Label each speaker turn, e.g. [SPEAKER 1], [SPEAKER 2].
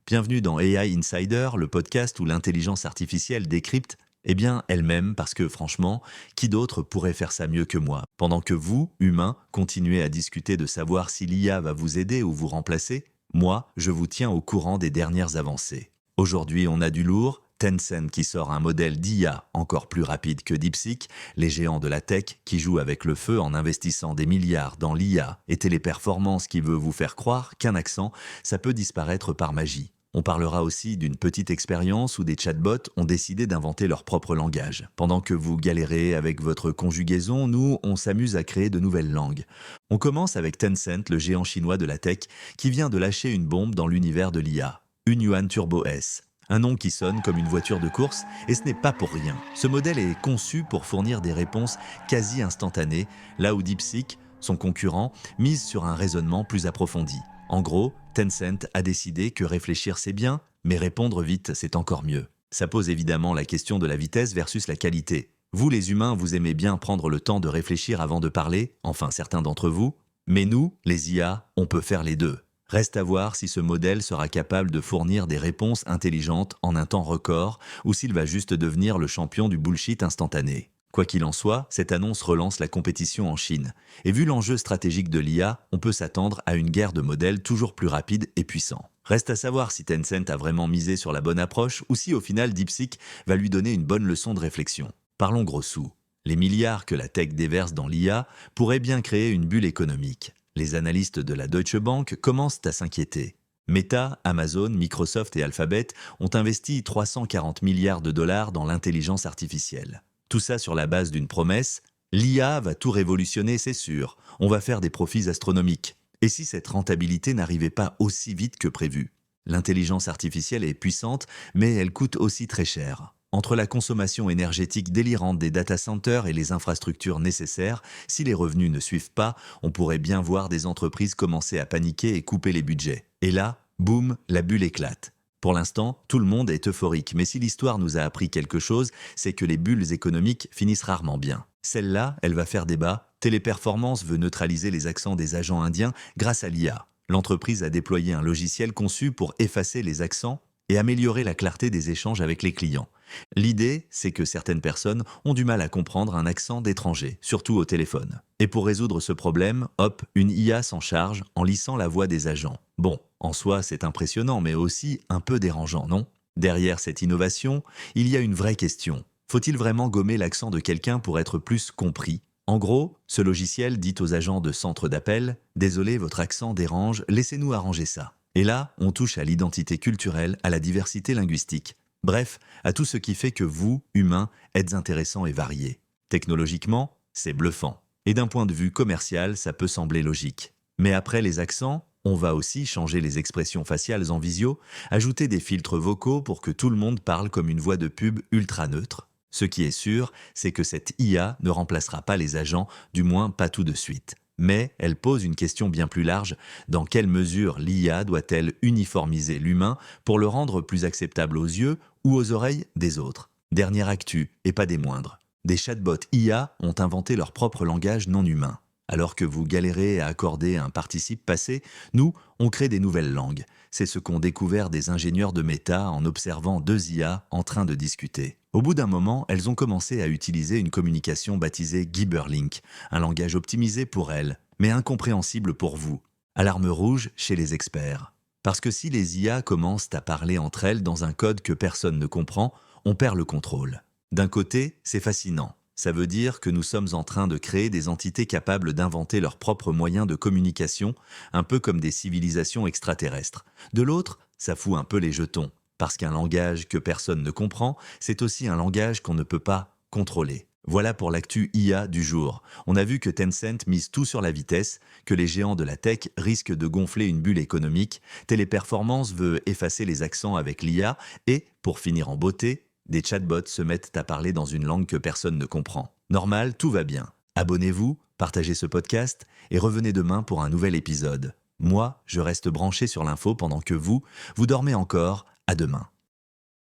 [SPEAKER 1] Bienvenue dans AI Insider, le podcast où l'intelligence artificielle décrypte elle-même, parce que franchement, qui d'autre pourrait faire ça mieux que moi? Pendant que vous, humains, continuez à discuter de savoir si l'IA va vous aider ou vous remplacer, moi, je vous tiens au courant des dernières avancées. Aujourd'hui, on a du lourd. Tencent qui sort un modèle d'IA encore plus rapide que DeepSeek, les géants de la tech qui jouent avec le feu en investissant des milliards dans l'IA et Téléperformance qui veut vous faire croire qu'un accent, ça peut disparaître par magie. On parlera aussi d'une petite expérience où des chatbots ont décidé d'inventer leur propre langage. Pendant que vous galérez avec votre conjugaison, nous, on s'amuse à créer de nouvelles langues. On commence avec Tencent, le géant chinois de la tech, qui vient de lâcher une bombe dans l'univers de l'IA. Hunyuan Turbo S. Un nom qui sonne comme une voiture de course, et ce n'est pas pour rien. Ce modèle est conçu pour fournir des réponses quasi instantanées, là où DeepSeek, son concurrent, mise sur un raisonnement plus approfondi. En gros, Tencent a décidé que réfléchir c'est bien, mais répondre vite c'est encore mieux. Ça pose évidemment la question de la vitesse versus la qualité. Vous les humains, vous aimez bien prendre le temps de réfléchir avant de parler, enfin certains d'entre vous, mais nous, les IA, on peut faire les deux. Reste à voir si ce modèle sera capable de fournir des réponses intelligentes en un temps record ou s'il va juste devenir le champion du bullshit instantané. Quoi qu'il en soit, cette annonce relance la compétition en Chine. Et vu l'enjeu stratégique de l'IA, on peut s'attendre à une guerre de modèles toujours plus rapide et puissant. Reste à savoir si Tencent a vraiment misé sur la bonne approche ou si au final DeepSeek va lui donner une bonne leçon de réflexion. Parlons gros sous. Les milliards que la tech déverse dans l'IA pourraient bien créer une bulle économique. Les analystes de la Deutsche Bank commencent à s'inquiéter. Meta, Amazon, Microsoft et Alphabet ont investi 340 milliards de dollars dans l'intelligence artificielle. Tout ça sur la base d'une promesse, l'IA va tout révolutionner, c'est sûr. On va faire des profits astronomiques. Et si cette rentabilité n'arrivait pas aussi vite que prévu? L'intelligence artificielle est puissante, mais elle coûte aussi très cher. Entre la consommation énergétique délirante des data centers et les infrastructures nécessaires, si les revenus ne suivent pas, on pourrait bien voir des entreprises commencer à paniquer et couper les budgets. Et là, boum, la bulle éclate. Pour l'instant, tout le monde est euphorique, mais si l'histoire nous a appris quelque chose, c'est que les bulles économiques finissent rarement bien. Celle-là, elle va faire débat. Téléperformance veut neutraliser les accents des agents indiens grâce à l'IA. L'entreprise a déployé un logiciel conçu pour effacer les accents et améliorer la clarté des échanges avec les clients. L'idée, c'est que certaines personnes ont du mal à comprendre un accent d'étranger, surtout au téléphone. Et pour résoudre ce problème, hop, une IA s'en charge en lissant la voix des agents. Bon, en soi, c'est impressionnant, mais aussi un peu dérangeant, non? Derrière cette innovation, il y a une vraie question. Faut-il vraiment gommer l'accent de quelqu'un pour être plus compris? En gros, ce logiciel dit aux agents de centre d'appel « Désolé, votre accent dérange, laissez-nous arranger ça ». Et là, on touche à l'identité culturelle, à la diversité linguistique. Bref, à tout ce qui fait que vous, humains, êtes intéressants et variés. Technologiquement, c'est bluffant. Et d'un point de vue commercial, ça peut sembler logique. Mais après les accents, on va aussi changer les expressions faciales en visio, ajouter des filtres vocaux pour que tout le monde parle comme une voix de pub ultra neutre. Ce qui est sûr, c'est que cette IA ne remplacera pas les agents, du moins pas tout de suite. Mais elle pose une question bien plus large. Dans quelle mesure l'IA doit-elle uniformiser l'humain pour le rendre plus acceptable aux yeux ou aux oreilles des autres? Dernière actu, et pas des moindres. Des chatbots IA ont inventé leur propre langage non humain. Alors que vous galérez à accorder un participe passé, nous, on crée des nouvelles langues. C'est ce qu'ont découvert des ingénieurs de Meta en observant deux IA en train de discuter. Au bout d'un moment, elles ont commencé à utiliser une communication baptisée Gibberlink, un langage optimisé pour elles, mais incompréhensible pour vous. Alarme rouge chez les experts. Parce que si les IA commencent à parler entre elles dans un code que personne ne comprend, on perd le contrôle. D'un côté, c'est fascinant. Ça veut dire que nous sommes en train de créer des entités capables d'inventer leurs propres moyens de communication, un peu comme des civilisations extraterrestres. De l'autre, ça fout un peu les jetons, parce qu'un langage que personne ne comprend, c'est aussi un langage qu'on ne peut pas contrôler. Voilà pour l'actu IA du jour. On a vu que Tencent mise tout sur la vitesse, que les géants de la tech risquent de gonfler une bulle économique, Téléperformance veut effacer les accents avec l'IA et, pour finir en beauté, des chatbots se mettent à parler dans une langue que personne ne comprend. Normal, tout va bien. Abonnez-vous, partagez ce podcast et revenez demain pour un nouvel épisode. Moi, je reste branché sur l'info pendant que vous dormez encore. À demain.